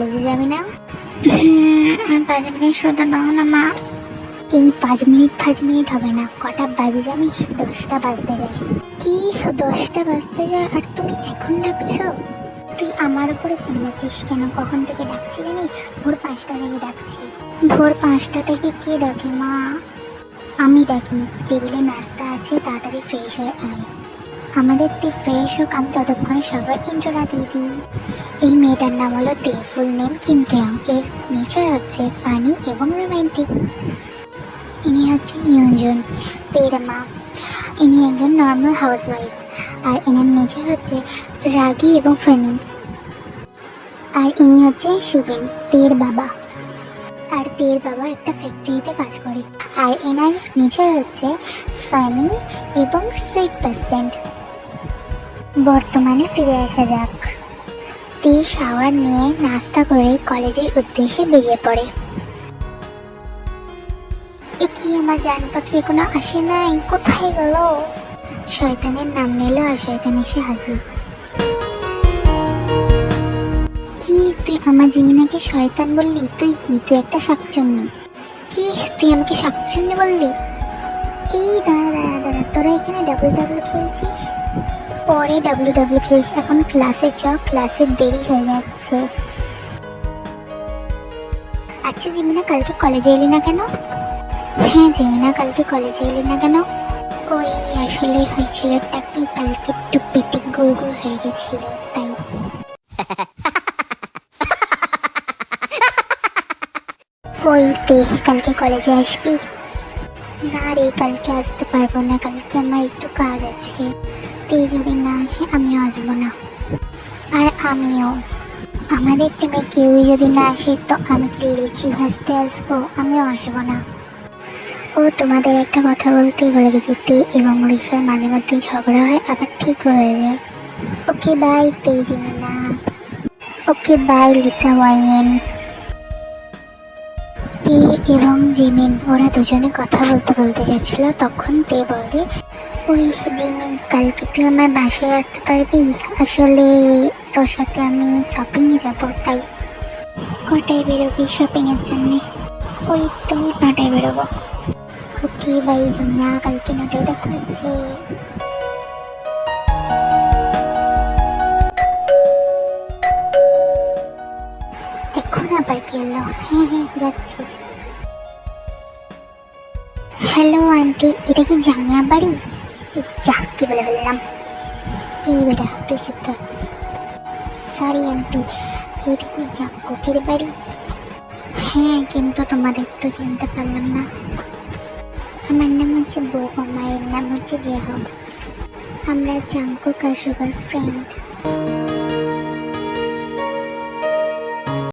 কলেজে যাবি না? 5 মিনিট শুধু দাও না মা। এই 5 মিনিট হবে না, কটা বাজে জানিস? 10টা বাজতে যায়। কি 10টা বাজতে যায় আর তুমি এখন ডাকছো? তুই আমার উপরে চিল্লাচ্ছিস কেন? কখন থেকে ডাকছি জানিস? ভোর 5টা থেকে ডাকছি। ভোর 5টা থেকে কে ডাকে মা? আমি ডাকি। টেবিলে নাস্তা আছে, তাড়াতাড়ি ফ্রেশ হয়ে আয়। আমাদের তুই ফ্রেশ হোক, আমি ততক্ষণে সবার ইন্ট্রোটা দিয়ে দিই। এই মেয়েটার নাম হলো তে, ফুল নেম কিম তেয়ং। এর নেচার হচ্ছে ফানি এবং রোম্যান্টিক। ইনি হচ্ছে নিয়ঞ্জন, তের মা। ইনি একজন নর্মাল হাউসওয়াইফ আর এনার নেচার হচ্ছে রাগী এবং ফানি। আর ইনি হচ্ছে সুবিন, তের বাবা। আর তের বাবা একটা ফ্যাক্টরিতে কাজ করে। আর এনার নেচার হচ্ছে ফানি এবং সুইট পার্সেন্ট। বর্তমানে ফিরে আসা যাক। তে শাওয়ার নিয়ে নাস্তা করে কলেজের উদ্দেশ্যে বেরিয়ে পড়ে। এ কি, আমার জান পাখি এখনো আসে নাই? কোথায় গেল? শয়তানের নাম নিল আর শয়তান এসে হাজির। কি তুই আমার জিমিনাকে শয়তান বললি? তুই কি, তুই একটা শাকচুন্নি? কি তুই আমাকে শাকচুন্নি বললি? এই দাঁড়া, তোরা এখানে ডাব্লু খেলছিস? পরে ডাব্লু খেলিস, এখন ক্লাসে চ, ক্লাসে দেরি হয়ে যাচ্ছে। আচ্ছা জিমিনা, কালকে কলেজে এলি না কেন? হ্যাঁ জিমিনা, কালকে কলেজে এলি না কেন? ওই আসলে হয়েছিল কি, কালকে একটু পেটে গোল হয়ে গেছিল তাই। ওই তে, কালকে কলেজে আসবি? না রে, কালকে আসতে পারবো না, কালকে আমার একটু কাজ আছে। তে যদি না আসে আমিও আসবো না। আর আমিও। আমাদের টিমে কেউই যদি না আসে তো আমি কি লিচি ভাজতে আসবো? আমিও আসবো না। ও তোমাদের একটা কথা বলতেই বলে গেছি, তে এবং লিসার মাঝে মধ্যেই ঝগড়া হয়, আবার ঠিক হয়ে যায়। ওকে বাই তে জিমিনা। ওকে বাই লিসা ওয়াইন। তে এবং জিমিন ওরা দুজনে কথা বলতে যাচ্ছিল, তখন তে বলে, ওই জিমিন, কালকে তুই আমার বাসায় আসতে পারবি? আসলে তোর সাথে আমি শপিংয়ে যাবো, তাই। কটায় বেরোবি শপিংয়ের জন্যে? ওই তো 9টায় বেরোবো। ওকে বাই জিমিনা, কালকে 9টায় দেখা হচ্ছে। এখন আবার কি হলো? হ্যাঁ যাচ্ছি। হ্যালো আন্টি, এটা কি জাঙ্গিয়া বাড়ি? যা, কি বলে ফেললাম। এই বেটা তুই চুপ থাক। সরি আন্টি, এটা কি জাঙ্কুকের বাড়ি? হ্যাঁ, কিন্তু তোমাদের তো চিনতে পারলাম না। আমার নাম হচ্ছে বোম, এর নাম হচ্ছে জেহ। আমরা জাঙ্কুক আর সুগার ফ্রেন্ড।